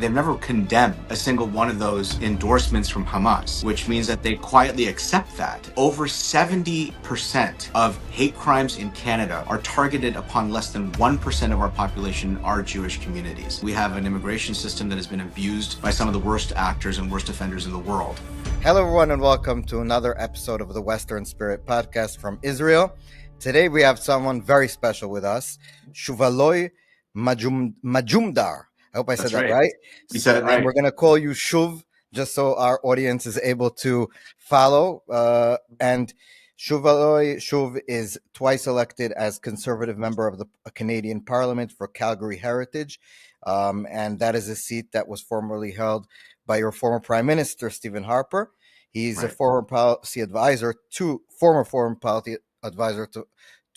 They've never condemned a single one of those endorsements from Hamas, which means that they quietly accept that. Over 70% of hate crimes in Canada are targeted upon less than 1% of our population, our Jewish communities. We have an immigration system that has been abused by some of the worst actors and worst offenders in the world. Hello, everyone, and welcome to another episode of the Western Spirit podcast from Israel. Today, we have someone very special with us, Shuvaloy Majumdar. I hope I said that right. You said it right. And we're going to call you Shuv, just so our audience is able to follow. And Shuvaloy Shuv is twice elected as Conservative member of the Canadian Parliament for Calgary Heritage. And that is a seat that was formerly held by your former Prime Minister, Stephen Harper. He's a former policy advisor to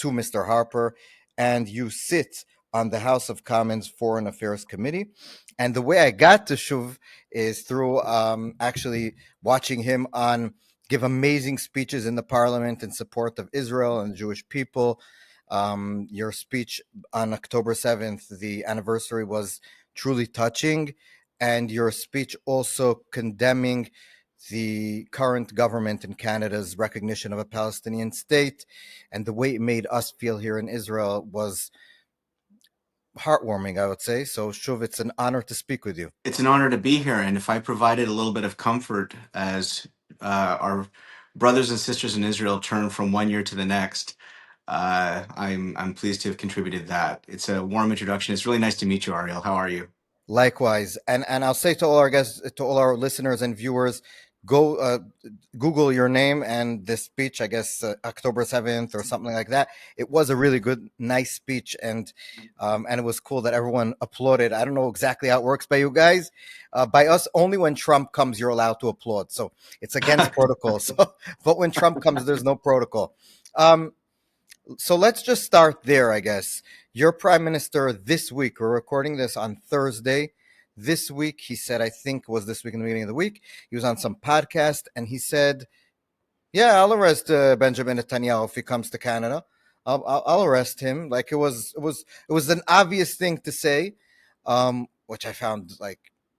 Mr. Harper, and you sit on the House of Commons Foreign Affairs Committee. And the way I got to Shuv is through actually watching him give amazing speeches in the parliament in support of Israel and the Jewish people. Your speech on October 7th, the anniversary, was truly touching. And your speech also condemning the current government in Canada's recognition of a Palestinian state, and the way it made us feel here in Israel was heartwarming, I would say. So, Shuv, it's an honor to speak with you. It's an honor to be here, and if I provided a little bit of comfort as our brothers and sisters in Israel turn from one year to the next, I'm pleased to have contributed that. It's a warm introduction. It's really nice to meet you, Ariel. How are you? Likewise, and I'll say to all our guests, to all our listeners and viewers, go Google your name and this speech. I guess October 7th or something like that. It was a really good, nice speech, and it was cool that everyone applauded. I don't know exactly how it works by you guys. By us, only when Trump comes, you're allowed to applaud. So it's against protocol. So, but when Trump comes, there's no protocol. So let's just start there, I guess. Your prime minister this week, we're recording this on Thursday. This week, he said, I think was this week in the beginning of the week, he was on some podcast and he said, yeah, I'll arrest Benjamin Netanyahu if he comes to Canada. I'll arrest him. Like it was an obvious thing to say, which I found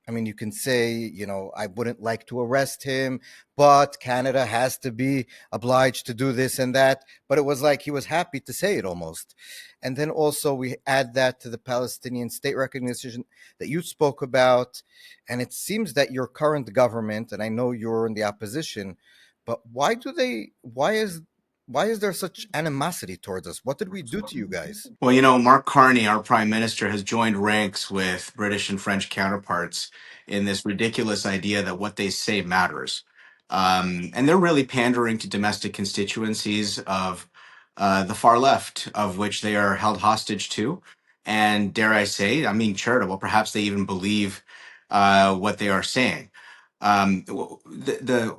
you can say, I wouldn't like to arrest him, but Canada has to be obliged to do this and that. But it was like he was happy to say it almost. And then also we add that to the Palestinian state recognition that you spoke about. And it seems that your current government, and I know you're in the opposition, but why is there such animosity towards us? What did we do to you guys? Well, Mark Carney, our prime minister, has joined ranks with British and French counterparts in this ridiculous idea that what they say matters. And they're really pandering to domestic constituencies of the far left, of which they are held hostage to. And dare I say, I'm being charitable, perhaps they even believe what they are saying. The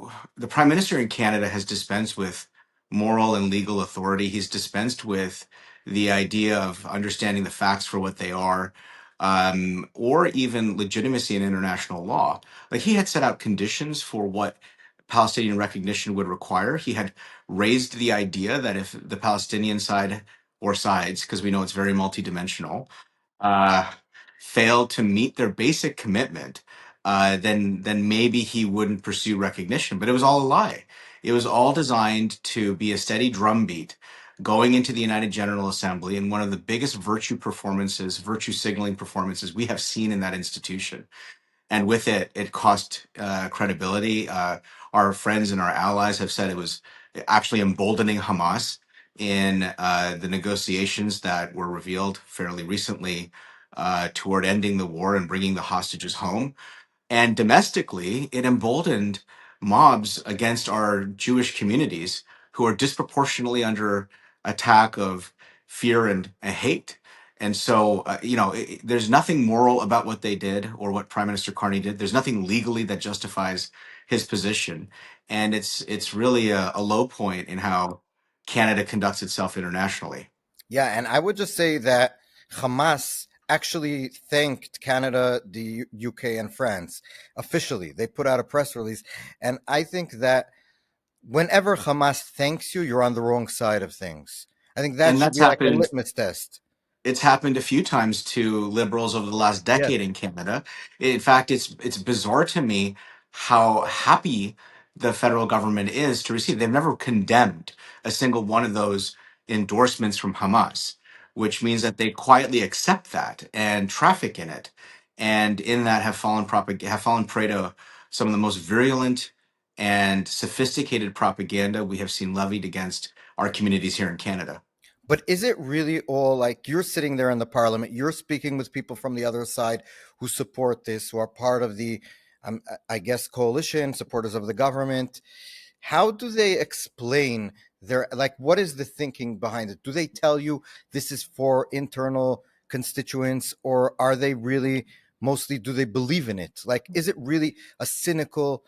prime minister in Canada has dispensed with moral and legal authority. He's dispensed with the idea of understanding the facts for what they are, or even legitimacy in international law. Like he had set out conditions for what Palestinian recognition would require. He had raised the idea that if the Palestinian side or sides, because we know it's very multidimensional, uh, failed to meet their basic commitment, then maybe he wouldn't pursue recognition. But it was all a lie. It was all designed to be a steady drumbeat going into the United General Assembly, and one of the biggest virtue signaling performances we have seen in that institution. And with it, it cost credibility. Our friends and our allies have said it was actually emboldening Hamas in the negotiations that were revealed fairly recently toward ending the war and bringing the hostages home. And domestically, it emboldened mobs against our Jewish communities who are disproportionately under attack of fear and hate. And so, there's nothing moral about what they did or what Prime Minister Carney did. There's nothing legally that justifies his position. And it's really a low point in how Canada conducts itself internationally. Yeah, and I would just say that Hamas actually thanked Canada, the UK, and France officially. They put out a press release. And I think that whenever Hamas thanks you, you're on the wrong side of things. I think that And should that's be like a happened litmus test. It's happened a few times to liberals over the last Yes. decade in Canada. In fact, it's bizarre to me how happy the federal government is to receive. They've never condemned a single one of those endorsements from Hamas, which means that they quietly accept that and traffic in it, and in that have fallen prey to some of the most virulent and sophisticated propaganda we have seen levied against our communities here in Canada. But is it really all like you're sitting there in the parliament, you're speaking with people from the other side who support this, who are part of the, I guess, coalition, supporters of the government? How do they explain their, like, what is the thinking behind it? Do they tell you this is for internal constituents, or are they really mostly, do they believe in it? Like, is it really a cynical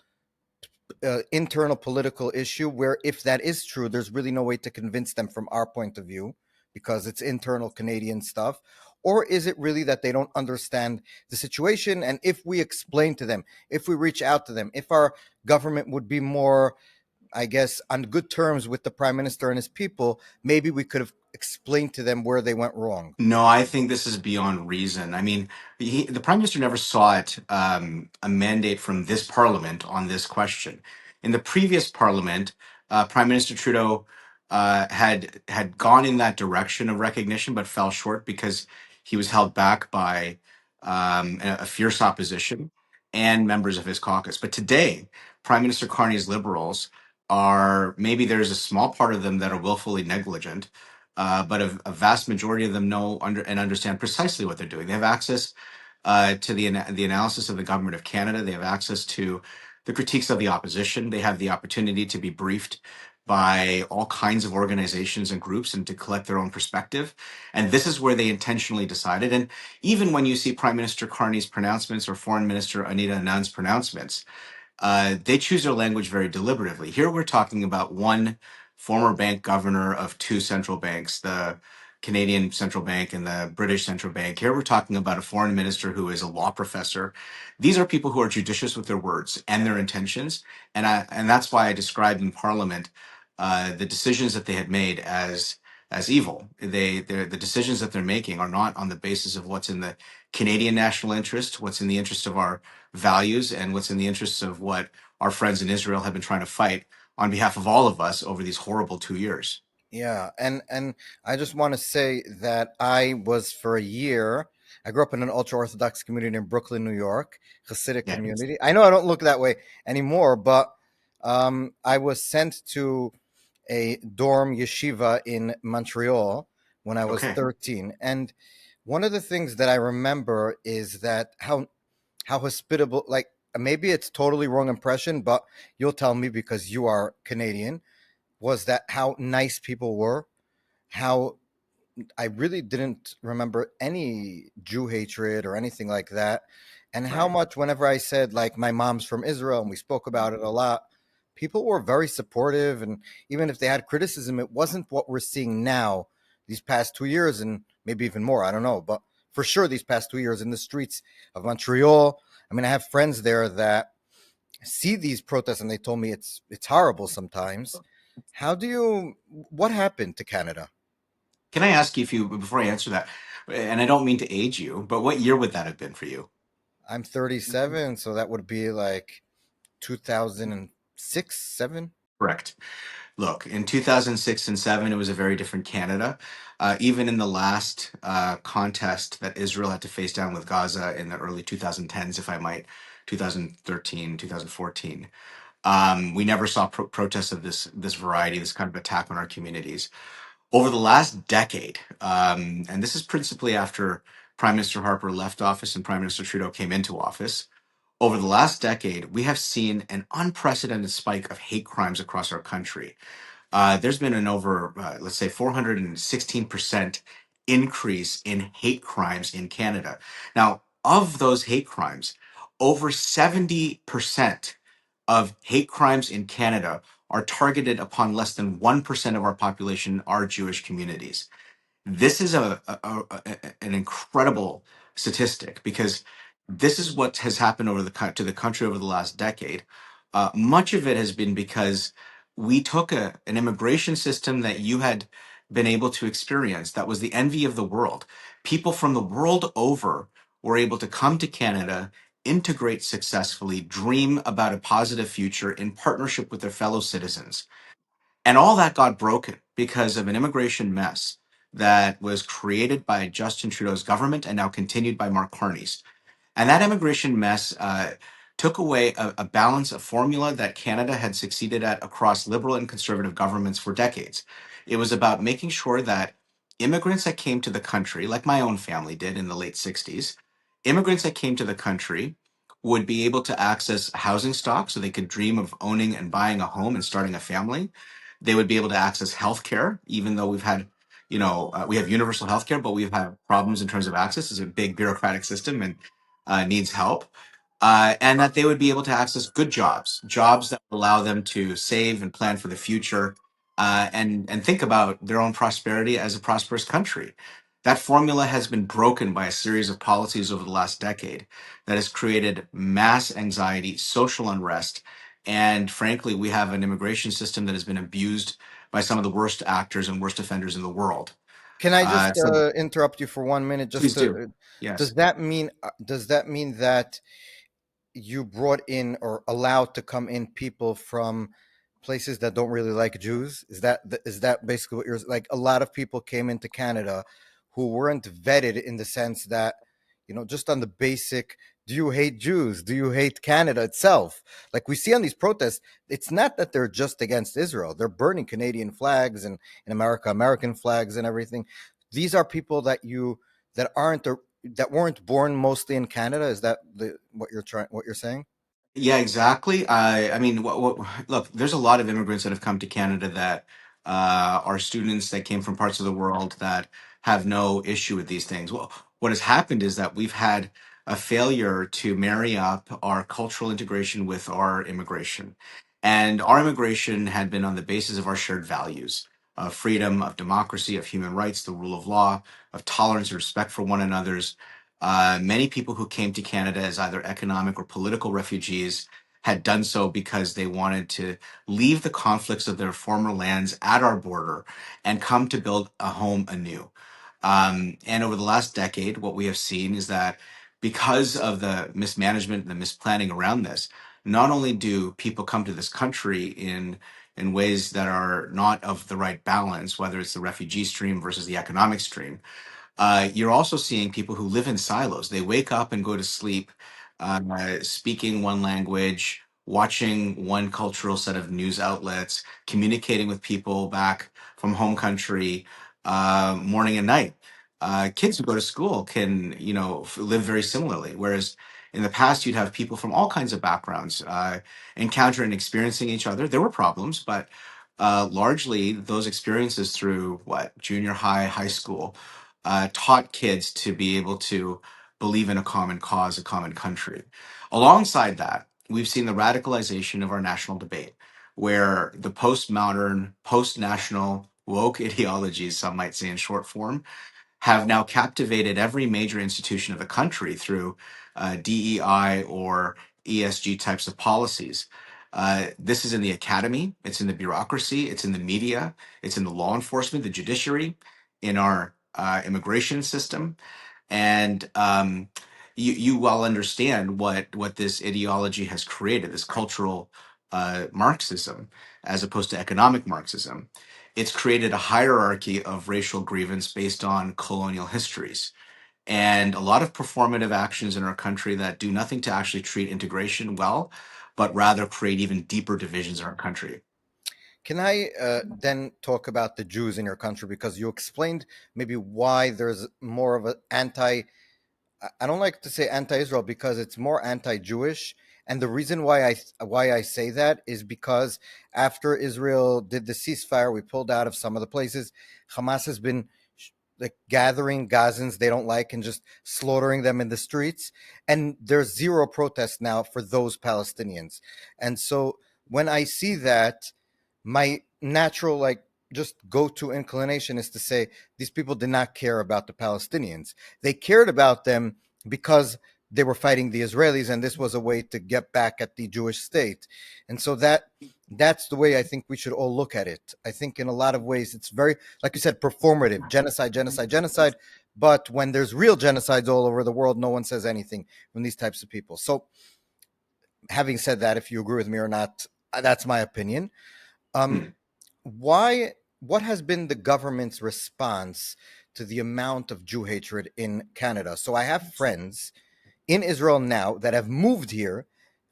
internal political issue where if that is true there's really no way to convince them from our point of view because it's internal Canadian stuff? Or is it really that they don't understand the situation, and if we explain to them, if we reach out to them, if our government would be more, I guess, on good terms with the prime minister and his people, maybe we could have explained to them where they went wrong? No, I think this is beyond reason. I mean, the prime minister never sought a mandate from this parliament on this question. In the previous parliament, Prime Minister Trudeau had gone in that direction of recognition, but fell short because he was held back by a fierce opposition and members of his caucus. But today, Prime Minister Carney's Liberals are, maybe there's a small part of them that are willfully negligent, but a vast majority of them know and understand precisely what they're doing. They have access to the analysis of the government of Canada. They have access to the critiques of the opposition. They have the opportunity to be briefed by all kinds of organizations and groups and to collect their own perspective. And this is where they intentionally decided. And even when you see Prime Minister Carney's pronouncements or Foreign Minister Anita Anand's pronouncements, they choose their language very deliberatively. Here we're talking about one former bank governor of two central banks, the Canadian Central Bank and the British Central Bank. Here we're talking about a foreign minister who is a law professor. These are people who are judicious with their words and their intentions, and that's why I described in Parliament the decisions that they had made as evil. The decisions that they're making are not on the basis of what's in the Canadian national interest, what's in the interest of our values, and what's in the interests of what our friends in Israel have been trying to fight on behalf of all of us over these horrible 2 years. Yeah, and I just want to say that I was for a year. I grew up in an ultra orthodox community in Brooklyn, New York, Hasidic Yeah. community. I know I don't look that way anymore, but I was sent to a dorm yeshiva in Montreal when I was Okay. 13, and one of the things that I remember is that how hospitable. Like, maybe it's totally wrong impression, but you'll tell me because you are Canadian, was that how nice people were, how I really didn't remember any Jew hatred or anything like that. And how Right. much, whenever I said, like, my mom's from Israel and we spoke about it a lot, people were very supportive. And even if they had criticism, it wasn't what we're seeing now, these past 2 years, and maybe even more. I don't know. But for sure, these past 2 years in the streets of Montreal, I mean, I have friends there that see these protests and they told me it's horrible sometimes. How do you, what happened to Canada? Can I ask you, if you, before I answer that, and I don't mean to age you, but what year would that have been for you? I'm 37, so that would be like 2006, 7. Correct. Look, in 2006 and 7, it was a very different Canada. Even in the last contest that Israel had to face down with Gaza in the early 2010s, if I might, 2013, 2014, we never saw protests of this variety, this kind of attack on our communities. Over the last decade, and this is principally after Prime Minister Harper left office and Prime Minister Trudeau came into office, over the last decade, we have seen an unprecedented spike of hate crimes across our country. There's been an over, let's say, 416% increase in hate crimes in Canada. Now, of those hate crimes, over 70% of hate crimes in Canada are targeted upon less than 1% of our population, our Jewish communities. This is an incredible statistic because this is what has happened to the country over the last decade. Much of it has been because we took an immigration system that you had been able to experience that was the envy of the world. People from the world over were able to come to Canada, integrate successfully, dream about a positive future in partnership with their fellow citizens. And all that got broken because of an immigration mess that was created by Justin Trudeau's government and now continued by Mark Carney's. And that immigration mess took away a balance, a formula that Canada had succeeded at across liberal and conservative governments for decades. It was about making sure that immigrants that came to the country, like my own family did in the late 60s, immigrants that came to the country would be able to access housing stock so they could dream of owning and buying a home and starting a family. They would be able to access healthcare, even though we have universal healthcare, but we've had problems in terms of access. It's a big bureaucratic system, and needs help, and that they would be able to access good jobs, jobs that would allow them to save and plan for the future, and think about their own prosperity as a prosperous country. That formula has been broken by a series of policies over the last decade that has created mass anxiety, social unrest, and frankly, we have an immigration system that has been abused by some of the worst actors and worst offenders in the world. Can I just So interrupt you for 1 minute? Just please to do. does Yes. that mean that you brought in or allowed to come in people from places that don't really like Jews? Is that basically what you're like? A lot of people came into Canada who weren't vetted in the sense that, just on the basic, do you hate Jews? Do you hate Canada itself? Like we see on these protests, it's not that they're just against Israel. They're burning Canadian flags and in America, American flags and everything. These are people that aren't that weren't born mostly in Canada. Is that what you're saying? Yeah, exactly. I mean, look, there's a lot of immigrants that have come to Canada that are students that came from parts of the world that have no issue with these things. Well, what has happened is that we've had a failure to marry up our cultural integration with our immigration. And our immigration had been on the basis of our shared values of freedom, of democracy, of human rights, the rule of law, of tolerance and respect for one another's. Many people who came to Canada as either economic or political refugees had done so because they wanted to leave the conflicts of their former lands at our border and come to build a home anew. And over the last decade, what we have seen is that because of the mismanagement and the misplanning around this, not only do people come to this country in ways that are not of the right balance, whether it's the refugee stream versus the economic stream, you're also seeing people who live in silos. They wake up and go to sleep speaking one language, watching one cultural set of news outlets, communicating with people back from home country morning and night. Kids who go to school can, live very similarly. Whereas in the past, you'd have people from all kinds of backgrounds encounter and experiencing each other. There were problems, but largely those experiences through junior high, high school taught kids to be able to believe in a common cause, a common country. Alongside that, we've seen the radicalization of our national debate, where the postmodern, post national, woke ideologies, some might say in short form, have now captivated every major institution of the country through DEI or ESG types of policies. This is in the academy, it's in the bureaucracy, it's in the media, it's in the law enforcement, the judiciary, in our immigration system. And you well understand what this ideology has created, this cultural Marxism, as opposed to economic Marxism. It's created a hierarchy of racial grievance based on colonial histories and a lot of performative actions in our country that do nothing to actually treat integration well, but rather create even deeper divisions in our country. Can I then talk about the Jews in your country, because you explained maybe why there's more of an anti. I don't like to say anti-Israel because it's more anti-Jewish, and the reason why I say that is because after Israel did the ceasefire, we pulled out of some of the places. Hamas has been like gathering Gazans they don't like and just slaughtering them in the streets, and there's zero protest now for those Palestinians. And so when I see that, my natural, like, just go to inclination is to say these people did not care about the Palestinians. They cared about them because they were fighting the Israelis, and this was a way to get back at the Jewish state. And so that That's the way I think we should all look at it. I think in a lot of ways it's very, like you said, performative, genocide, genocide, genocide. But when there's real genocides all over the world, no one says anything from these types of people. So, having said that, if you agree with me or not, that's my opinion. Um, Hmm. why? What has been the government's response to the amount of Jew hatred in Canada? So I have friends in Israel now that have moved here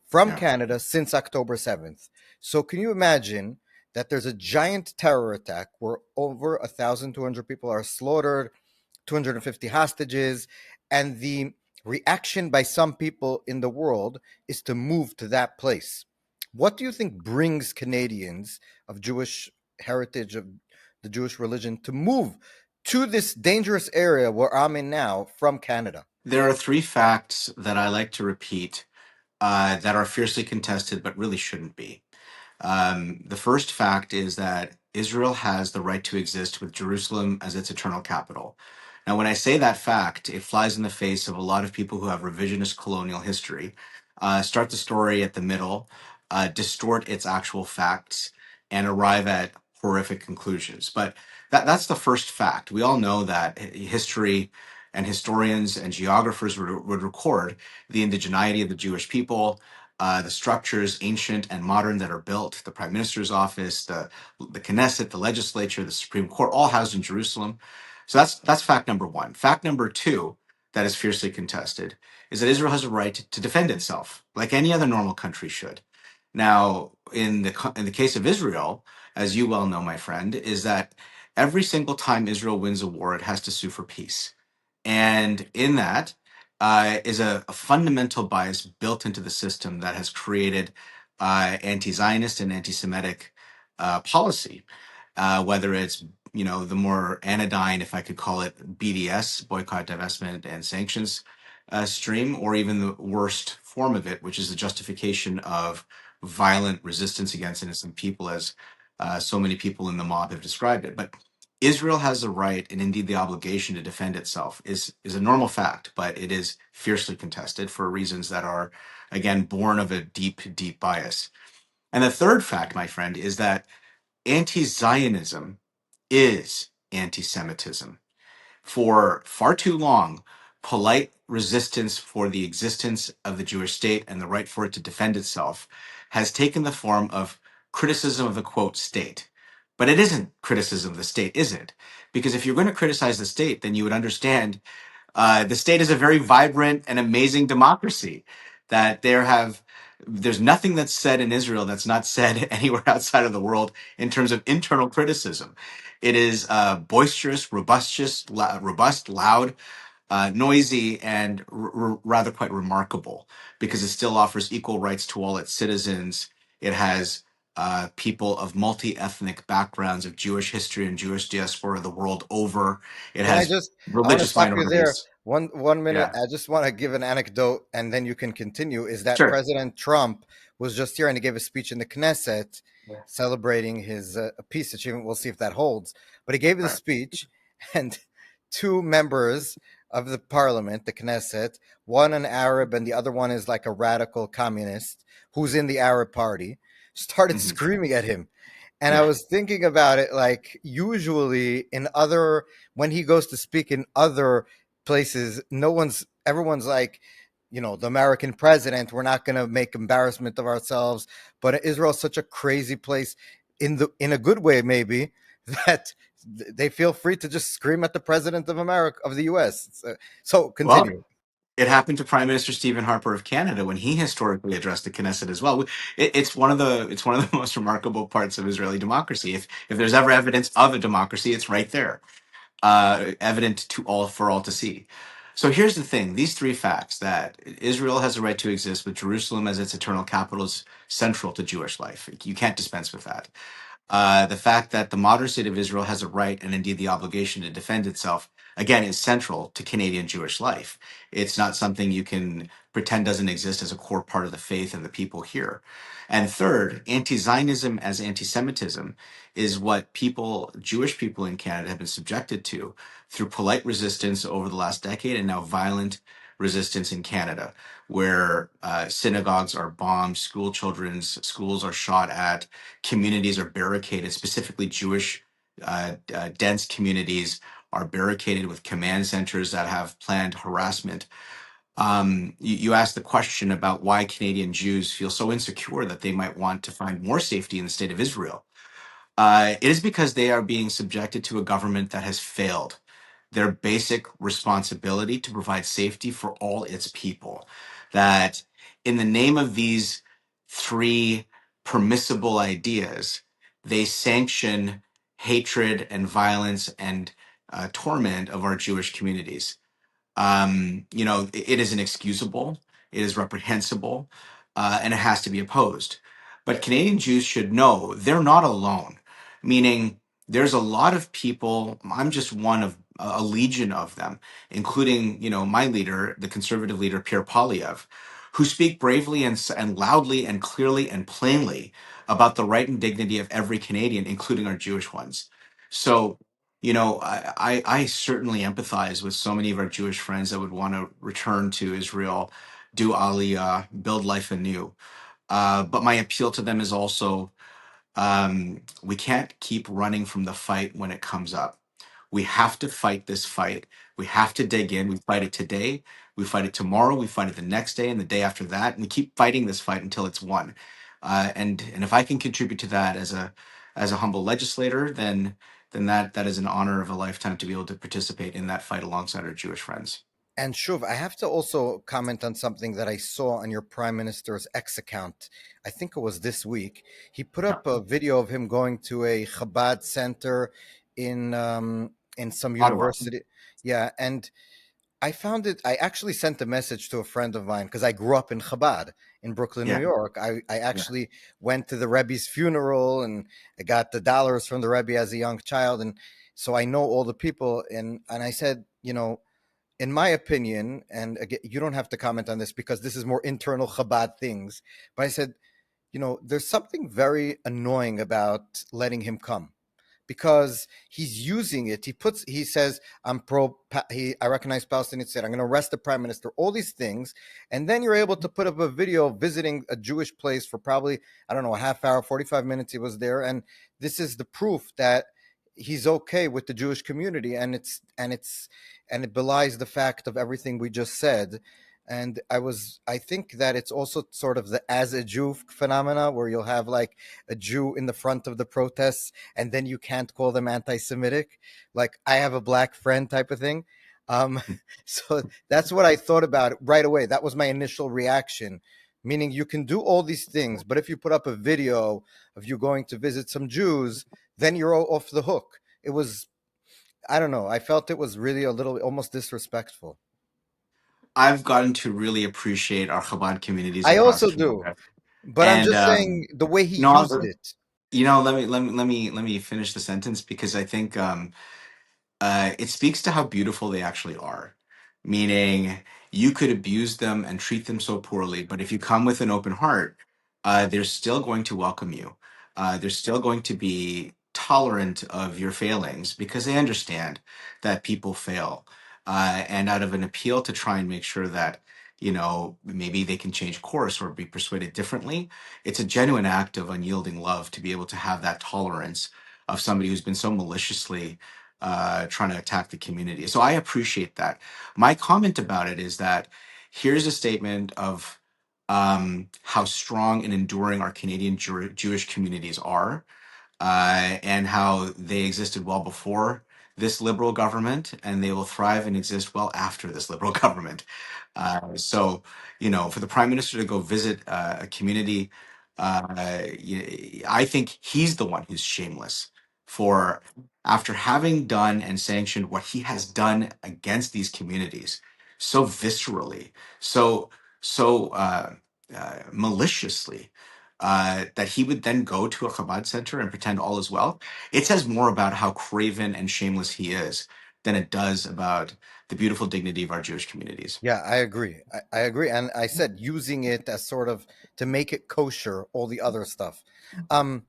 from Yeah. Canada since October 7th. So can you imagine that there's a giant terror attack where over 1,200 people are slaughtered, 250 hostages, and the reaction by some people in the world is to move to that place. What do you think brings Canadians of Jewish heritage, of the Jewish religion, to move to this dangerous area where I'm in now from Canada? There are three facts that I like to repeat that are fiercely contested, but really shouldn't be. The first fact is that Israel has the right to exist with Jerusalem as its eternal capital. Now, when I say that fact, it flies in the face of a lot of people who have revisionist colonial history, start the story at the middle, distort its actual facts, and arrive at horrific conclusions. But that's the first fact. We all know that history and historians and geographers would record the indigeneity of the Jewish people, the structures, ancient and modern, that are built, the prime minister's office, the Knesset, the legislature, the Supreme Court, all housed in Jerusalem. So that's fact number one. Fact number two, that is fiercely contested, is that Israel has a right to defend itself, like any other normal country should. Now, in the case of Israel, as you well know, my friend, is that every single time Israel wins a war, it has to sue for peace. And in that is a fundamental bias built into the system that has created anti-Zionist and anti-Semitic policy, whether it's the more anodyne, if I could call it, BDS, boycott, divestment, and sanctions stream, or even the worst form of it, which is the justification of violent resistance against innocent people, as so many people in the mob have described it. But Israel has the right and indeed the obligation to defend itself is a normal fact, but it is fiercely contested for reasons that are, again, born of a deep, deep bias. And the third fact, my friend, is that anti-Zionism is anti-Semitism. For far too long, polite resistance for the existence of the Jewish state and the right for it to defend itself has taken the form of criticism of the quote state. But it isn't criticism of the state, is it? Because if you're going to criticize the state, then you would understand the state is a very vibrant and amazing democracy. That there's nothing that's said in Israel that's not said anywhere outside of the world in terms of internal criticism. It is boisterous, robust, loud, noisy, and rather quite remarkable because it still offers equal rights to all its citizens. It has people of multi-ethnic backgrounds of Jewish history and Jewish diaspora the world over. It Can I has just? I want to religious stop you there. minorities. One minute. Yeah, I just want to give an anecdote, and then you can continue. Is that sure. President Trump was just here and he gave a speech in the Knesset celebrating his peace achievement. We'll see if that holds. But he gave the Right. speech, and two members of the parliament, the Knesset, one an Arab and the other one is like a radical communist who's in the Arab party, started Hmm. screaming at him. And I Yeah. was thinking about it, like usually in other, when he goes to speak in other places, everyone's like, the American president, we're not going to make embarrassment of ourselves. But Israel's such a crazy place, in a good way maybe, that they feel free to just scream at the president of America, of the US. So Well, continue. it happened to Prime Minister Stephen Harper of Canada when he historically addressed the Knesset as well. It's one of the most remarkable parts of Israeli democracy. If there's ever evidence of a democracy, it's right there, evident to all for all to see. So here's the thing: these three facts, that Israel has a right to exist with Jerusalem as its eternal capital, is central to Jewish life. You can't dispense with that. The fact that the modern state of Israel has a right and indeed the obligation to defend itself, again, is central to Canadian Jewish life. It's not something you can pretend doesn't exist as a core part of the faith and the people here. And third, anti Zionism as anti Semitism is what Jewish people in Canada, have been subjected to through polite resistance over the last decade and now violent resistance in Canada, where synagogues are bombed, school children's schools are shot at, communities are barricaded, specifically Jewish dense communities are barricaded with command centers that have planned harassment. You asked the question about why Canadian Jews feel so insecure that they might want to find more safety in the state of Israel. It is because they are being subjected to a government that has failed their basic responsibility to provide safety for all its people. That in the name of these three permissible ideas, they sanction hatred and violence and torment of our Jewish communities. It is inexcusable, it is reprehensible, and it has to be opposed. But Canadian Jews should know they're not alone, meaning there's a lot of people. I'm just one of a legion of them, including, my leader, the conservative leader, Pierre Poilievre, who speak bravely and loudly and clearly and plainly about the right and dignity of every Canadian, including our Jewish ones. So, I certainly empathize with so many of our Jewish friends that would want to return to Israel, do Aliyah, build life anew. But my appeal to them is also we can't keep running from the fight when it comes up. We have to fight this fight. We have to dig in. We fight it today. We fight it tomorrow. We fight it the next day and the day after that. And we keep fighting this fight until it's won. And if I can contribute to that as a humble legislator, then that is an honor of a lifetime to be able to participate in that fight alongside our Jewish friends. And Shuv, I have to also comment on something that I saw on your Prime Minister's X account. I think it was this week. He put Yeah. up a video of him going to a Chabad center in some Ottawa. university. Yeah, and I found it. I actually sent a message to a friend of mine because I grew up in Chabad in Brooklyn, New Yeah. York. I Yeah. actually went to the Rebbe's funeral and I got the dollars from the Rebbe as a young child, and so I know all the people. And I said, in my opinion, and again, you don't have to comment on this because this is more internal Chabad things, but I said, there's something very annoying about letting him come because he's using it. He says, I'm pro, I recognize Palestinian state. I'm going to arrest the prime minister, all these things. And then you're able to put up a video visiting a Jewish place for probably, I don't know, a half hour, 45 minutes he was there. And this is the proof that he's okay with the Jewish community. And it belies the fact of everything we just said. And I think that it's also sort of the as a Jew phenomena where you'll have like a Jew in the front of the protests and then you can't call them anti-Semitic, like I have a black friend type of thing. Um, so that's what I thought about it right away. That was my initial reaction, meaning you can do all these things, but if you put up a video of you going to visit some Jews, then you're off the hook. It was, I don't know. I felt it was really a little almost disrespectful. I've gotten to really appreciate our Chabad communities I across also do, Canada. but I'm And just saying the way he no, used it. let me finish the sentence because I think it speaks to how beautiful they actually are. Meaning, you could abuse them and treat them so poorly, but if you come with an open heart, they're still going to welcome you. They're still going to be tolerant of your failings because they understand that people fail. And out of an appeal to try and make sure that, maybe they can change course or be persuaded differently, it's a genuine act of unyielding love to be able to have that tolerance of somebody who's been so maliciously trying to attack the community. So I appreciate that. My comment about it is that here's a statement of how strong and enduring our Canadian Jewish communities are, and how they existed well before this liberal government, and they will thrive and exist well after this liberal government. So, for the prime minister to go visit a community, I think he's the one who's shameless for after having done and sanctioned what he has done against these communities so viscerally, so maliciously, that he would then go to a Chabad center and pretend all is well. It says more about how craven and shameless he is than it does about the beautiful dignity of our Jewish communities. Yeah, I agree. I agree. And I said using it as sort of to make it kosher, all the other stuff. Um,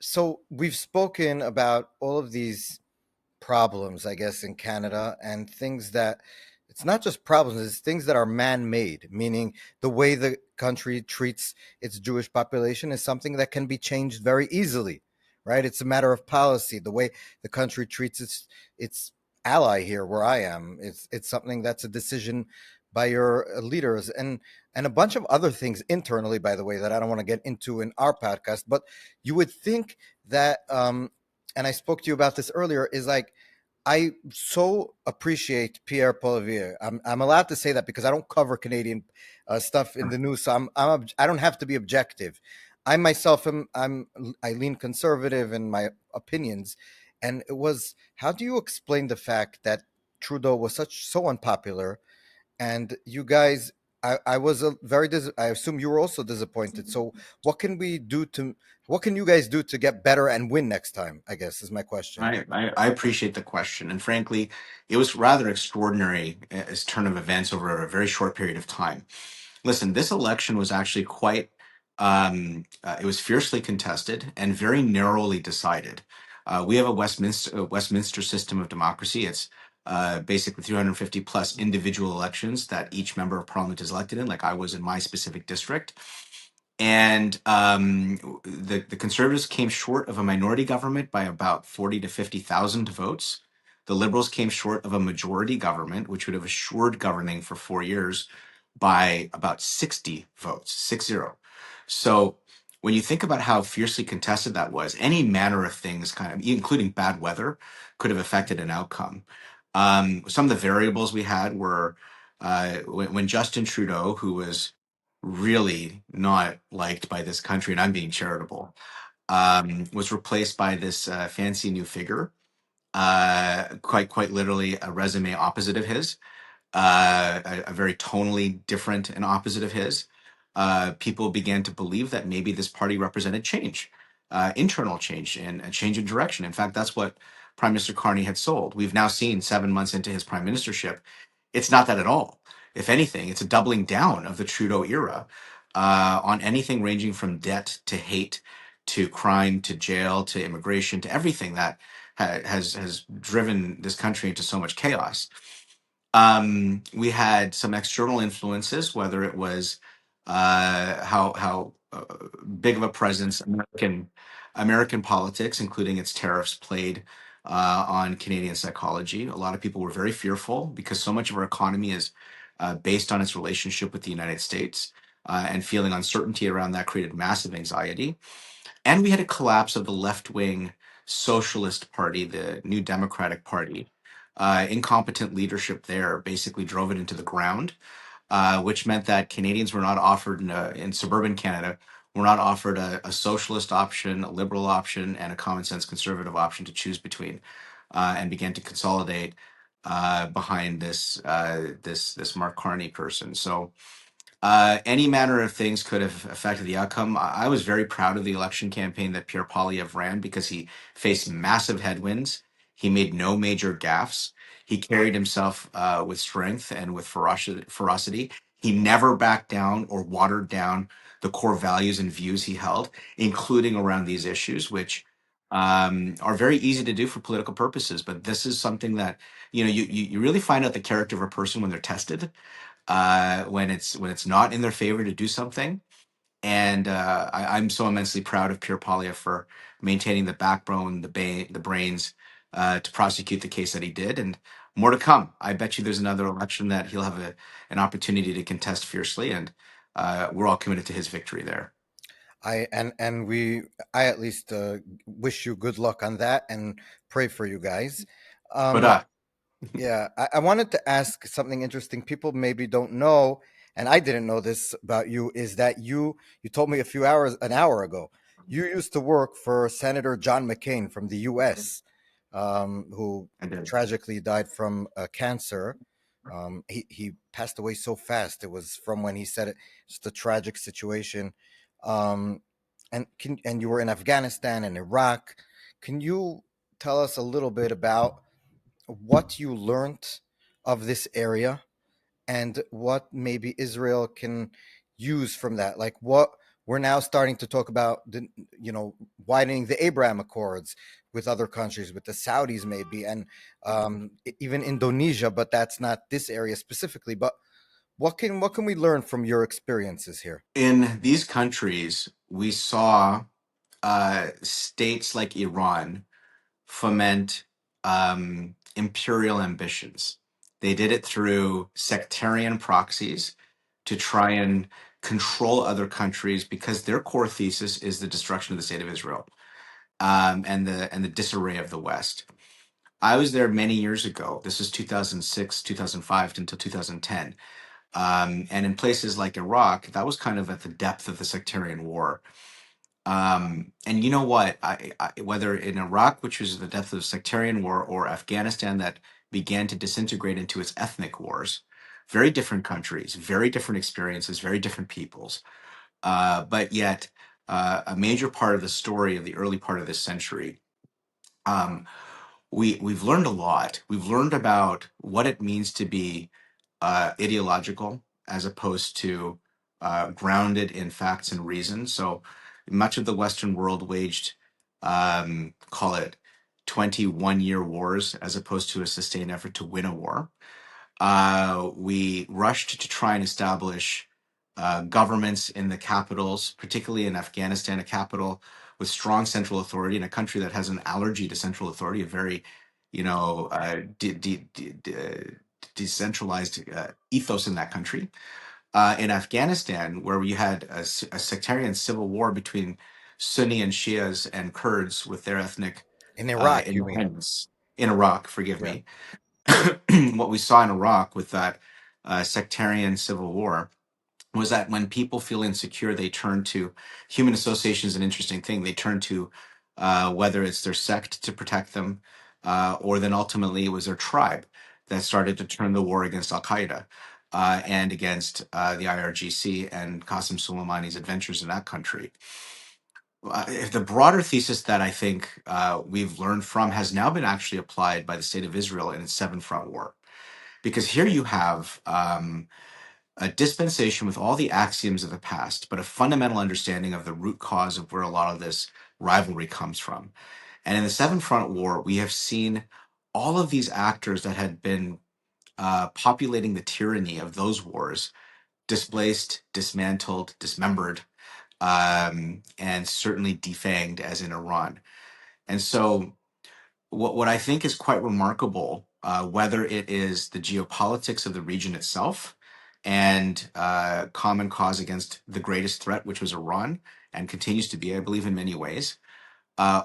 so we've spoken about all of these problems, I guess, in Canada and things that it's not just problems, it's things that are man-made, meaning the way the country treats its Jewish population is something that can be changed very easily, right? It's a matter of policy. The way the country treats its ally here where I am, it's something that's a decision by your leaders, and a bunch of other things internally, by the way, that I don't want to get into in our podcast. But you would think that, and I spoke to you about this earlier, is like, I so appreciate Pierre Poilievre. I'm allowed to say that because I don't cover Canadian stuff in the news, so I don't have to be objective. I myself I lean conservative in my opinions, and it was, how do you explain the fact that Trudeau was so unpopular, and you guys, I was I assume you were also disappointed. So what can you guys do to get better and win next time, I guess, is my question. I appreciate the question. And frankly, it was rather extraordinary as turn of events over a very short period of time. Listen, this election was actually it was fiercely contested and very narrowly decided. We have a Westminster system of democracy. It's basically 350 plus individual elections that each member of parliament is elected in, like I was in my specific district. And the conservatives came short of a minority government by about 40 to 50,000 votes. The liberals came short of a majority government, which would have assured governing for 4 years, by about 60 votes, 6-0. So when you think about how fiercely contested that was, any manner of things, kind of including bad weather, could have affected an outcome. Some of the variables we had were when Justin Trudeau, who was really not liked by this country, and I'm being charitable, was replaced by this fancy new figure, quite literally a resume opposite of his, a very tonally different and opposite of his. People began to believe that maybe this party represented change, internal change, and a change in direction. In fact, that's what Prime Minister Carney had sold. We've now seen 7 months into his prime ministership, it's not that at all. If anything, it's a doubling down of the Trudeau era on anything ranging from debt to hate to crime to jail to immigration to everything that has driven this country into so much chaos. We had some external influences, whether it was how big of a presence American politics, including its tariffs, played on Canadian psychology. A lot of people were very fearful because so much of our economy is based on its relationship with the United States, and feeling uncertainty around that created massive anxiety. And we had a collapse of the left wing Socialist Party, the New Democratic Party. Incompetent leadership there basically drove it into the ground, which meant that Canadians were not offered in suburban Canada, were not offered a socialist option, a liberal option, and a common sense conservative option to choose between, and began to consolidate behind this Mark Carney person. So any manner of things could have affected the outcome. I was very proud of the election campaign that Pierre Poilievre ran because he faced massive headwinds. He made no major gaffes. He carried himself with strength and with ferocity. He never backed down or watered down the core values and views he held, including around these issues, which are very easy to do for political purposes. But this is something that you really find out the character of a person when they're tested, when it's not in their favor to do something. And I'm so immensely proud of Pierre Poilievre for maintaining the backbone, the brains to prosecute the case that he did, and more to come. I bet you there's another election that he'll have an opportunity to contest fiercely, and we're all committed to his victory there. I at least wish you good luck on that and pray for you guys. But Um, Yeah, I wanted to ask something interesting. People maybe don't know, and I didn't know this about you, is that you told me an hour ago, you used to work for Senator John McCain from the U.S., who I did. tragically died from cancer. He passed away so fast. It was from when he said it. Just a tragic situation. Um, and you were in Afghanistan and Iraq. Can you tell us a little bit about what you learned of this area and what maybe Israel can use from that? Like we're now starting to talk about the, widening the Abraham Accords with other countries, with the Saudis maybe, and even Indonesia. But that's not this area specifically. But what can we learn from your experiences here? In these countries, we saw states like Iran foment imperial ambitions. They did it through sectarian proxies to try and control other countries because their core thesis is the destruction of the state of Israel, and the disarray of the West. I was there many years ago. This is 2006, 2005 until 2010. And in places like Iraq, that was kind of at the depth of the sectarian war. And you know what? Whether in Iraq, which was the depth of sectarian war, or Afghanistan that began to disintegrate into its ethnic wars, very different countries, very different experiences, very different peoples. But yet, a major part of the story of the early part of this century. Um, we've learned a lot. We've learned about what it means to be ideological as opposed to grounded in facts and reason. So much of the Western world waged, call it 21-year wars as opposed to a sustained effort to win a war. We rushed to try and establish governments in the capitals, particularly in Afghanistan, a capital with strong central authority, in a country that has an allergy to central authority, a very, decentralized ethos in that country. In Afghanistan, where we had a sectarian civil war between Sunni and Shias and Kurds with their ethnic In Iraq, you mean? independence. In Iraq, forgive Yeah. me. What we saw in Iraq with that sectarian civil war was that when people feel insecure, they turn to human association is an interesting thing. They turn to whether it's their sect to protect them, or then ultimately it was their tribe that started to turn the war against Al Qaeda and against the IRGC and Qasem Soleimani's adventures in that country. The broader thesis that I think we've learned from has now been actually applied by the state of Israel in its Seven Front War. Because here you have a dispensation with all the axioms of the past, but a fundamental understanding of the root cause of where a lot of this rivalry comes from. And in the Seven Front War, we have seen all of these actors that had been populating the tyranny of those wars displaced, dismantled, dismembered, and certainly defanged, as in Iran. And so, what I think is quite remarkable, whether it is the geopolitics of the region itself and common cause against the greatest threat, which was Iran, and continues to be, I believe, in many ways,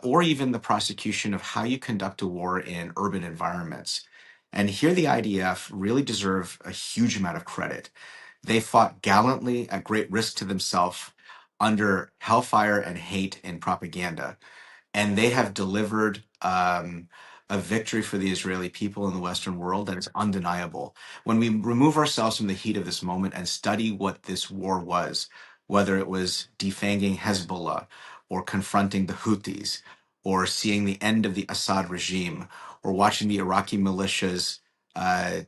or even the prosecution of how you conduct a war in urban environments. And here, the IDF really deserve a huge amount of credit. They fought gallantly at great risk to themselves under hellfire and hate and propaganda, and they have delivered a victory for the Israeli people in the Western world that is undeniable. When we remove ourselves from the heat of this moment and study what this war was, whether it was defanging Hezbollah or confronting the Houthis or seeing the end of the Assad regime or watching the Iraqi militias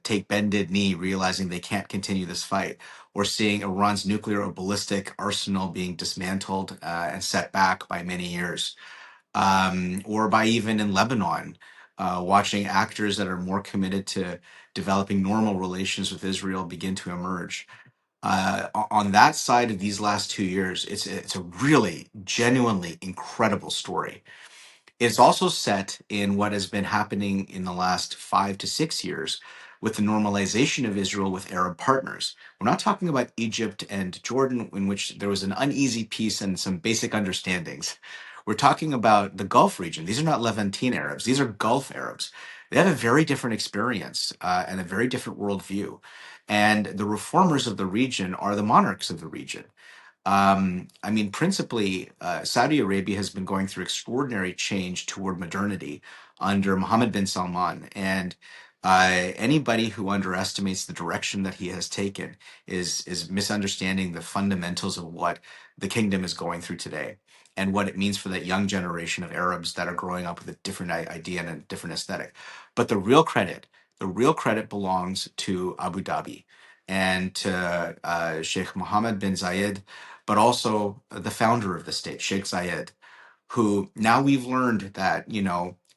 take bended knee, realizing they can't continue this fight, or seeing Iran's nuclear or ballistic arsenal being dismantled and set back by many years, or by even in Lebanon, watching actors that are more committed to developing normal relations with Israel begin to emerge. On that side of these last 2 years, it's a really genuinely incredible story. It's also set in what has been happening in the last 5 to 6 years with the normalization of Israel with Arab partners. We're not talking about Egypt and Jordan, in which there was an uneasy peace and some basic understandings. We're talking about the Gulf region. These are not Levantine Arabs, these are Gulf Arabs. They have a very different experience and a very different worldview. And the reformers of the region are the monarchs of the region. I mean, principally, Saudi Arabia has been going through extraordinary change toward modernity under Mohammed bin Salman. And anybody who underestimates the direction that he has taken is misunderstanding the fundamentals of what the kingdom is going through today and what it means for that young generation of Arabs that are growing up with a different idea and a different aesthetic. But the real credit belongs to Abu Dhabi and to Sheikh Mohammed bin Zayed but also the founder of the state, Sheikh Zayed, who now we've learned that,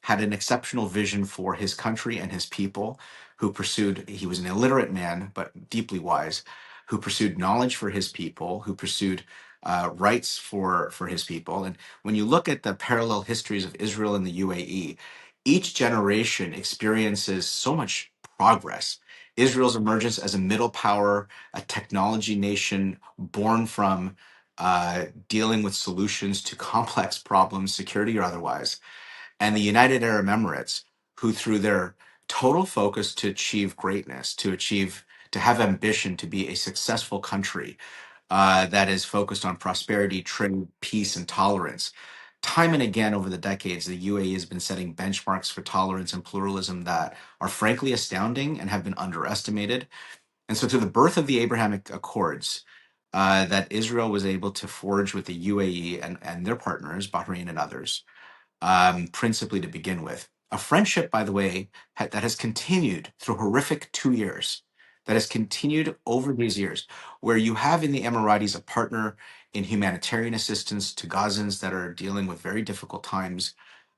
had an exceptional vision for his country and his people, he was an illiterate man, but deeply wise, who pursued knowledge for his people, who pursued rights for his people. And when you look at the parallel histories of Israel and the UAE, each generation experiences so much progress. Israel's emergence as a middle power, a technology nation born from dealing with solutions to complex problems, security or otherwise, and the United Arab Emirates, who through their total focus to achieve greatness, to have ambition, to be a successful country that is focused on prosperity, trade, peace, and tolerance. Time and again over the decades, the UAE has been setting benchmarks for tolerance and pluralism that are frankly astounding and have been underestimated. And so, through the birth of the Abrahamic Accords, that Israel was able to forge with the UAE and their partners, Bahrain and others, principally to begin with. A friendship, by the way, that has continued through horrific 2 years, that has continued over these years, where you have in the Emiratis a partner in humanitarian assistance to Gazans that are dealing with very difficult times,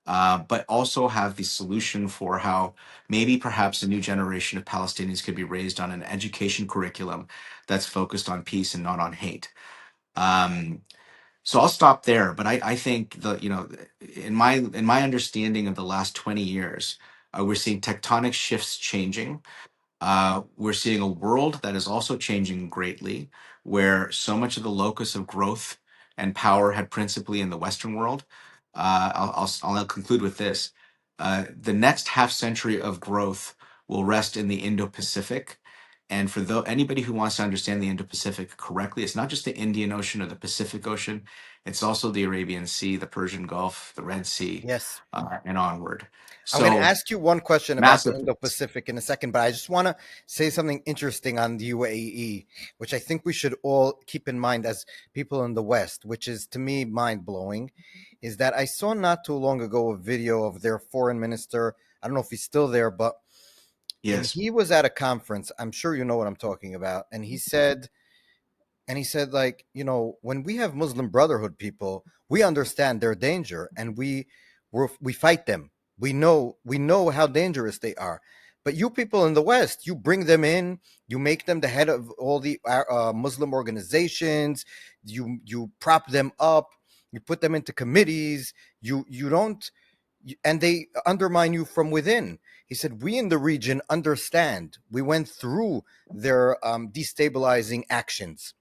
but also have the solution for how maybe perhaps a new generation of Palestinians could be raised on an education curriculum that's focused on peace and not on hate. Um, so I'll stop there, but I think in my understanding of the last 20 years, we're seeing tectonic shifts changing. We're seeing a world that is also changing greatly, where so much of the locus of growth and power had principally in the Western world. I'll conclude with this. The next half century of growth will rest in the Indo-Pacific. And for anybody who wants to understand the Indo-Pacific correctly, it's not just the Indian Ocean or the Pacific Ocean, it's also the Arabian Sea, the Persian Gulf, the Red Sea, Yes. and onward. I'm going to So ask you one question about the massive things. Indo-Pacific in a second, but I just want to say something interesting on the UAE, which I think we should all keep in mind as people in the West, which is to me mind-blowing, is that I saw not too long ago a video of their foreign minister. I don't know if he's still there, but and Yes. he was at a conference. I'm sure you know what I'm talking about, and he said, like, when we have Muslim Brotherhood people, we understand their danger, and we fight them. We know how dangerous they are. But you people in the West, you bring them in, you make them the head of all the Muslim organizations, you prop them up, you put them into committees, you don't, and they undermine you from within. He said, we in the region understand. We went through their destabilizing actions.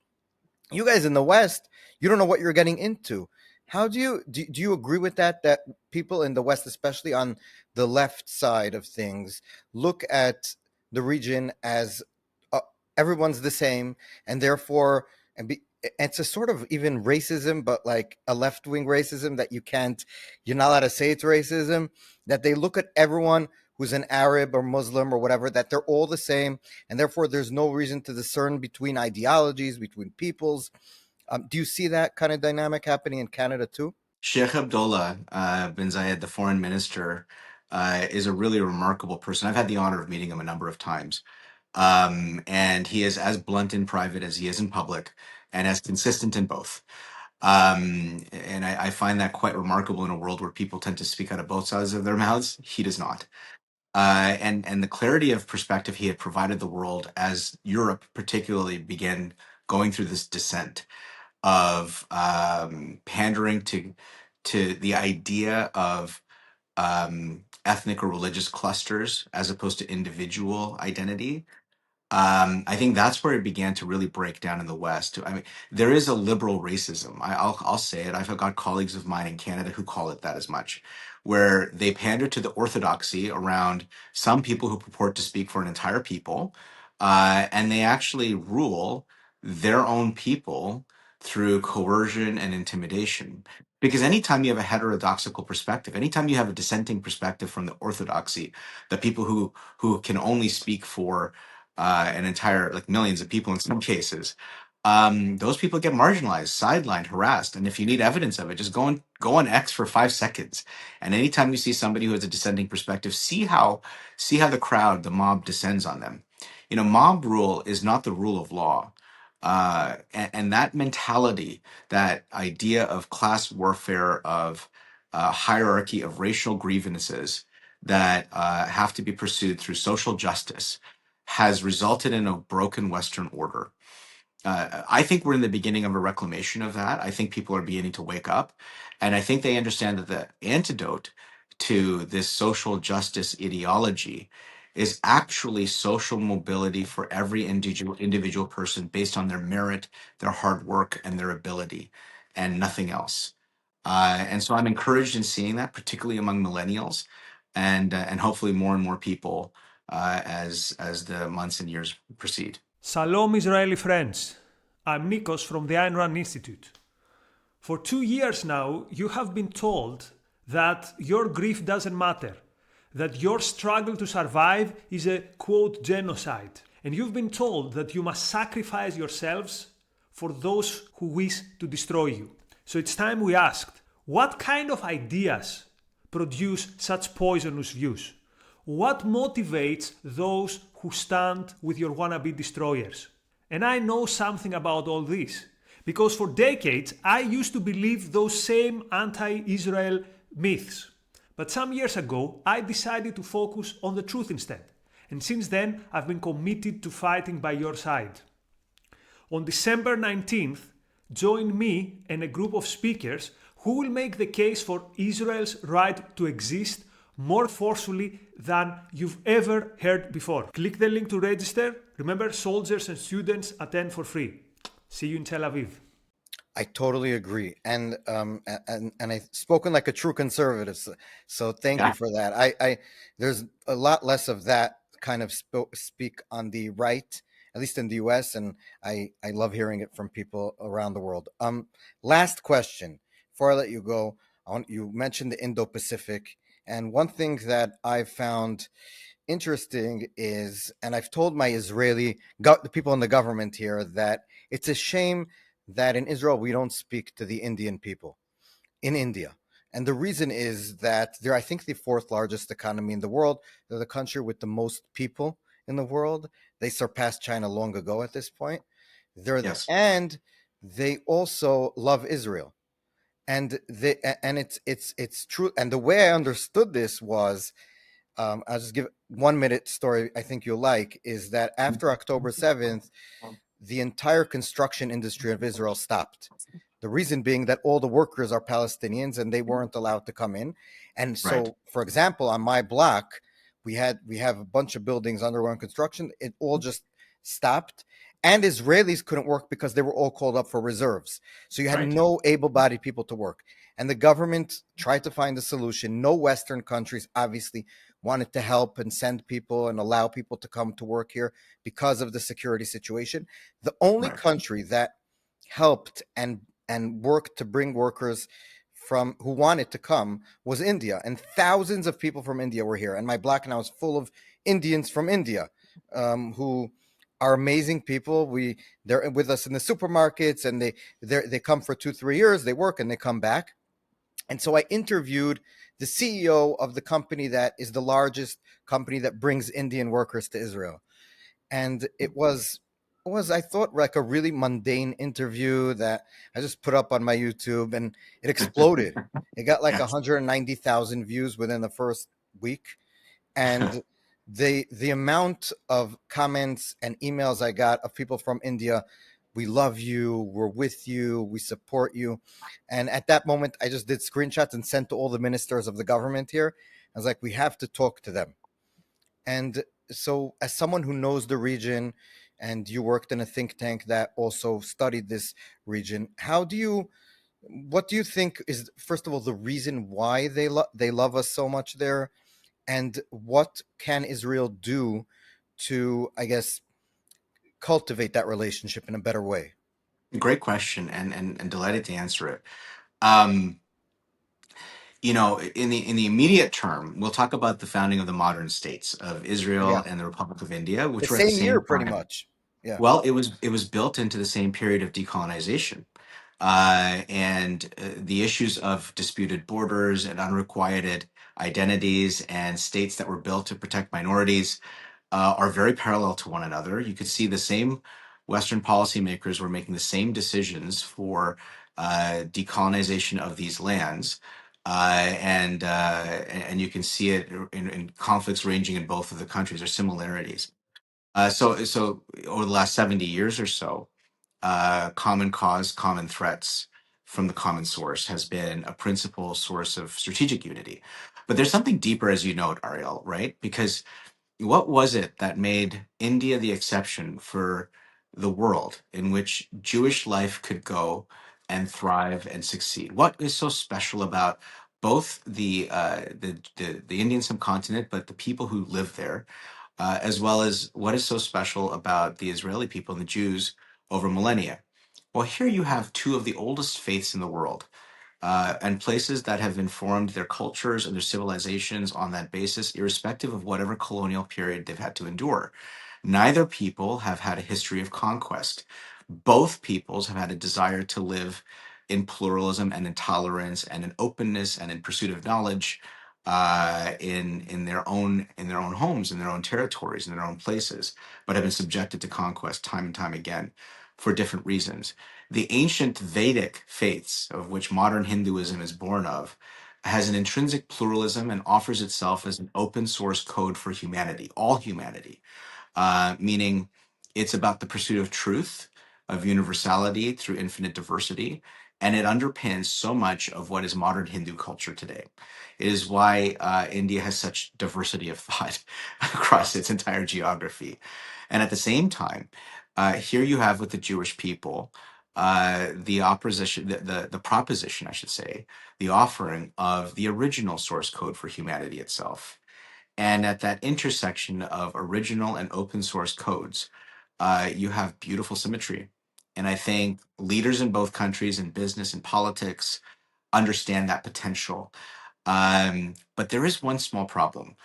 You guys in the West, you don't know what you're getting into. How do you agree with that people in the West, especially on the left side of things, look at the region as uh, everyone's the same, and therefore, it's a sort of even racism, but like a left-wing racism that you're not allowed to say it's racism, that they look at everyone who's an Arab or Muslim or whatever, that they're all the same, and therefore there's no reason to discern between ideologies, between peoples. Do you see that kind of dynamic happening in Canada too? Sheikh Abdullah bin Zayed, the foreign minister, is a really remarkable person. I've had the honor of meeting him a number of times. And he is as blunt in private as he is in public and as consistent in both. And I find that quite remarkable in a world where people tend to speak out of both sides of their mouths. He does not. And the clarity of perspective he had provided the world as Europe particularly began going through this descent of pandering to the idea of ethnic or religious clusters as opposed to individual identity. I think that's where it began to really break down in the West. I mean, there is a liberal racism. I'll say it. I've got colleagues of mine in Canada who call it that as much, where they pander to the orthodoxy around some people who purport to speak for an entire people, and they actually rule their own people through coercion and intimidation. Because anytime you have a heterodoxical perspective, anytime you have a dissenting perspective from the orthodoxy, the people who can only speak for an entire like millions of people in some cases, those people get marginalized, sidelined, harassed. And if you need evidence of it, just go on X for 5 seconds. And anytime you see somebody who has a dissenting perspective, see how the crowd, the mob descends on them. Mob rule is not the rule of law. And that mentality, that idea of class warfare, of hierarchy, of racial grievances that have to be pursued through social justice, has resulted in a broken Western order. I think we're in the beginning of a reclamation of that. I think people are beginning to wake up, and I think they understand that the antidote to this social justice ideology is actually social mobility for every individual person based on their merit, their hard work, and their ability, and nothing else. And so I'm encouraged in seeing that, particularly among millennials, and hopefully more and more people as the months and years proceed. Shalom, Israeli friends. I'm Nikos from the Ayn Rand Institute. For 2 years now, you have been told that your grief doesn't matter, that your struggle to survive is a quote genocide, and you've been told that you must sacrifice yourselves for those who wish to destroy you. So it's time we asked, what kind of ideas produce such poisonous views? What motivates those who stand with your wannabe destroyers? And I know something about all this. Because for decades, I used to believe those same anti-Israel myths. But some years ago, I decided to focus on the truth instead. And since then, I've been committed to fighting by your side. On December 19th, join me and a group of speakers who will make the case for Israel's right to exist more forcefully than you've ever heard before. Click the link to register. Remember, soldiers and students attend for free. See you in Tel Aviv. I totally agree, and I've spoken like a true conservative, so thank you Yeah. for that. I there's a lot less of that kind of speak on the right, at least in the U.S., and I love hearing it from people around the world. Last question before I let you go. You mentioned the Indo-Pacific, and one thing that I've found interesting is, and I've told my the people in the government here, that it's a shame that in Israel we don't speak to the Indian people in India. And the reason is that they're, I think, the fourth largest economy in the world. They're the country with the most people in the world. They surpassed China long ago at this point. Yes. And they also love Israel. And it's true. And the way I understood this was, I'll just give 1 minute story I think you'll like, is that after October 7th, the entire construction industry of Israel stopped. The reason being that all the workers are Palestinians and they weren't allowed to come in. And Right. so, for example, on my block, we have a bunch of buildings undergoing construction. It all just stopped. And Israelis couldn't work because they were all called up for reserves. So you had Right. no able-bodied people to work. And the government tried to find a solution. No Western countries obviously wanted to help and send people and allow people to come to work here because of the security situation. The only Right. country that helped and worked to bring workers from who wanted to come was India, and thousands of people from India were here. And my block now is full of Indians from India, who are amazing people. They're with us in the supermarkets, and they come for 2-3 years. They work and they come back. And so I interviewed the CEO of the company that is the largest company that brings Indian workers to Israel. And it was I thought like a really mundane interview that I just put up on my YouTube, and it exploded. It got like Yes. 190,000 views within the first week. And the amount of comments and emails I got of people from India, we love you, we're with you, we support you. And at that moment, I just did screenshots and sent to all the ministers of the government here. I was like, we have to talk to them. And so, as someone who knows the region, and you worked in a think tank that also studied this region, what do you think is, first of all, the reason why they love us so much there, and what can Israel do to, I guess, cultivate that relationship in a better way? Great question, and delighted to answer it. Um, in the immediate term, we'll talk about the founding of the modern states of Israel Yeah, and the Republic of India, the which were at the same year, same pretty time. much. Yeah, Well, it was built into the same period of decolonization, and the issues of disputed borders and unrequited identities and states that were built to protect minorities are very parallel to one another. You could see the same Western policymakers were making the same decisions for decolonization of these lands. And you can see it in conflicts ranging in both of the countries or similarities. So over the last 70 years or so, common cause, common threats from the common source has been a principal source of strategic unity. But there's something deeper, as you note, Ariel, right? Because what was it that made India the exception for the world in which Jewish life could go and thrive and succeed? What is so special about both the Indian subcontinent, but the people who live there, as well as what is so special about the Israeli people and the Jews over millennia? Well, here you have two of the oldest faiths in the world, and places that have informed their cultures and their civilizations on that basis, irrespective of whatever colonial period they've had to endure. Neither people have had a history of conquest. Both peoples have had a desire to live in pluralism and in tolerance and in openness and in pursuit of knowledge, in their own homes, in their own territories, in their own places, but have been subjected to conquest time and time again for different reasons. The ancient Vedic faiths, of which modern Hinduism is born of, has an intrinsic pluralism and offers itself as an open source code for humanity, all humanity, meaning it's about the pursuit of truth, of universality through infinite diversity, and it underpins so much of what is modern Hindu culture today. It is why India has such diversity of thought across its entire geography. And at the same time, here you have with the Jewish people the opposition, the proposition, I should say, the offering of the original source code for humanity itself. And at that intersection of original and open source codes, you have beautiful symmetry. And I think leaders in both countries, in business and politics, understand that potential. But there is one small problem.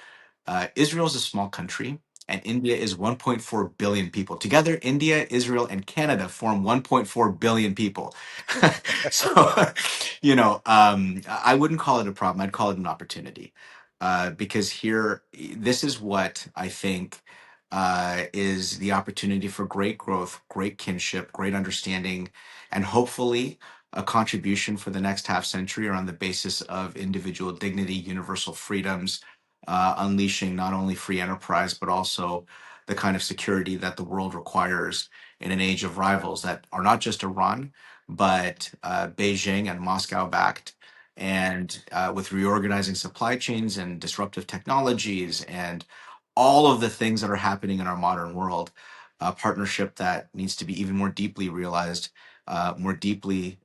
Israel is a small country, and India is 1.4 billion people. Together, India, Israel, and Canada form 1.4 billion people. So, I wouldn't call it a problem. I'd call it an opportunity. Because here, this is what I think is the opportunity for great growth, great kinship, great understanding, and hopefully a contribution for the next half century are on the basis of individual dignity, universal freedoms, unleashing not only free enterprise, but also the kind of security that the world requires in an age of rivals that are not just Iran, but Beijing and Moscow backed. And with reorganizing supply chains and disruptive technologies and all of the things that are happening in our modern world, a partnership that needs to be even more deeply realized, more deeply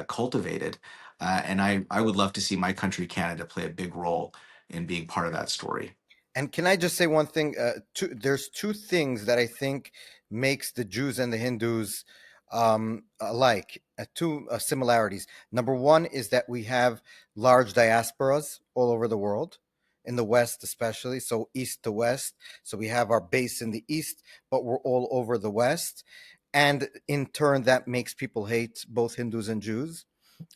cultivated, and I would love to see my country, Canada, play a big role in being part of that story. And can I just say one thing? There's two things that I think makes the Jews and the Hindus alike. Two similarities. Number one is that we have large diasporas all over the world, in the West especially, so east to west. So we have our base in the east, but we're all over the West, and in turn that makes people hate both Hindus and Jews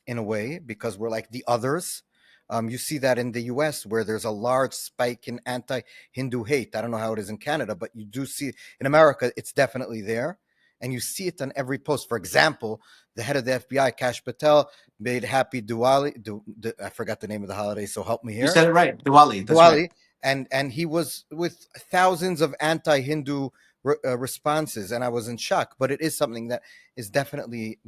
in a way because we're like the others. You see that in the US where there's a large spike in anti Hindu hate. I don't know how it is in Canada, but you do see in America, it's definitely there. And you see it on every post. For example, the head of the FBI, Kash Patel, made Happy Diwali. I forgot the name of the holiday, so help me You here. said it right, Diwali. That's right. Diwali, and he was with thousands of anti-Hindu responses, and I was in shock. But it is something that is definitely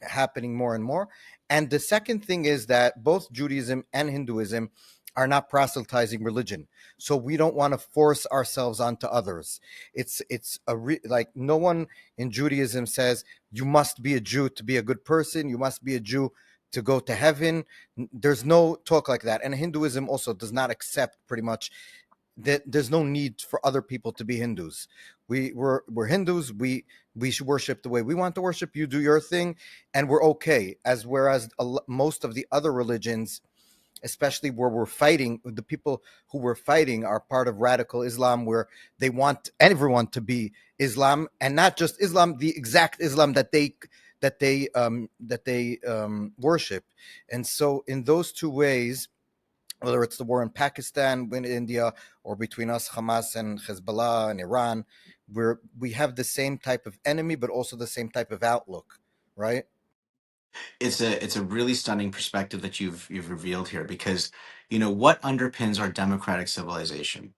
happening more and more. And the second thing is that both Judaism and Hinduism are not proselytizing religion, so we don't want to force ourselves onto others. Like no one in Judaism says you must be a Jew to be a good person. You must be a Jew to go to heaven. There's no talk like that. And Hinduism also does not accept pretty much that there's no need for other people to be Hindus. We're Hindus. We should worship the way we want to worship. You do your thing, and we're okay. As whereas most of the other religions, especially where we're fighting, the people who we're fighting are part of radical Islam, where they want everyone to be Islam, and not just Islam, the exact Islam that they worship. And so in those two ways, whether it's the war in Pakistan, in India, or between us, Hamas and Hezbollah and Iran, we have the same type of enemy, but also the same type of outlook, right? It's a really stunning perspective that you've revealed here, because what underpins our democratic civilization,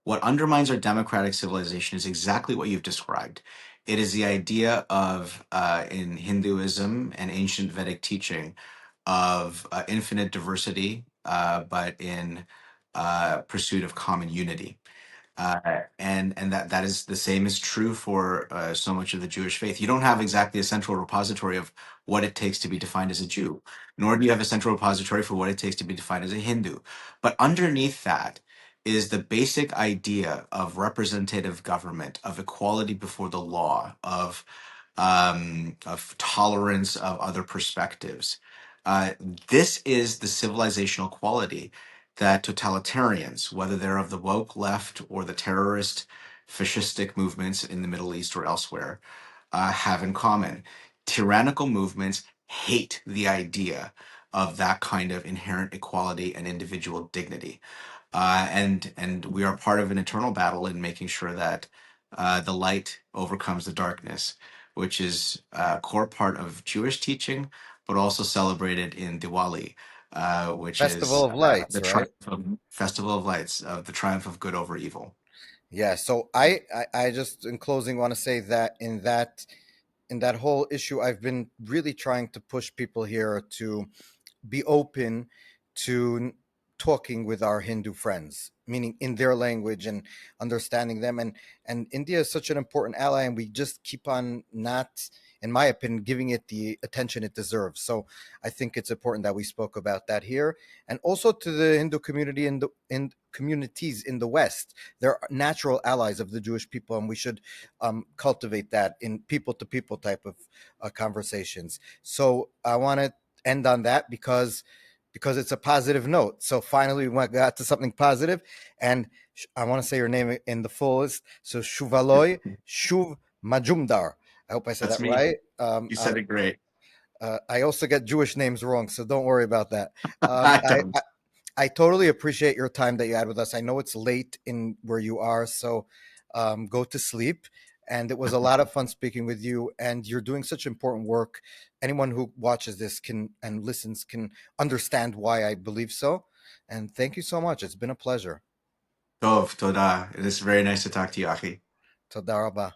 what undermines our democratic civilization, is exactly what you've described. It is the idea of, in Hinduism and ancient Vedic teaching, of infinite diversity, but in pursuit of common unity. And that is the same is true for so much of the Jewish faith. You don't have exactly a central repository of what it takes to be defined as a Jew, nor do you have a central repository for what it takes to be defined as a Hindu. But underneath that is the basic idea of representative government, of equality before the law, of tolerance of other perspectives. Uh, this is the civilizational quality that totalitarians, whether they're of the woke left or the terrorist fascistic movements in the Middle East or elsewhere, have in common. Tyrannical movements hate the idea of that kind of inherent equality and individual dignity. And we are part of an eternal battle in making sure that the light overcomes the darkness, which is a core part of Jewish teaching, but also celebrated in Diwali, which Festival is of Lights, the right? triumph of Festival of Lights, of the triumph of good over evil. Yeah. So I just in closing want to say that in that whole issue, I've been really trying to push people here to be open to talking with our Hindu friends, meaning in their language and understanding them. And India is such an important ally, and we just keep on not, in my opinion, giving it the attention it deserves. So I think it's important that we spoke about that here, and also to the Hindu community in communities in the West. They're natural allies of the Jewish people, and we should cultivate that in people to people type of conversations. So I want to end on that because it's a positive note. So finally, we got to something positive, and I want to say your name in the fullest. So Shuvaloy Majumdar. I hope I said That's that me. right. You said it great. I also get Jewish names wrong, so don't worry about that. Um, I I, don't. I I totally appreciate your time that you had with us. I know it's late in where you are, so go to sleep. And it was a lot of fun speaking with you. And you're doing such important work. Anyone who watches this can and listens can understand why I believe so. And thank you so much. It's been a pleasure. Tov, toda. It is very nice to talk to you, Achi. Toda rabah.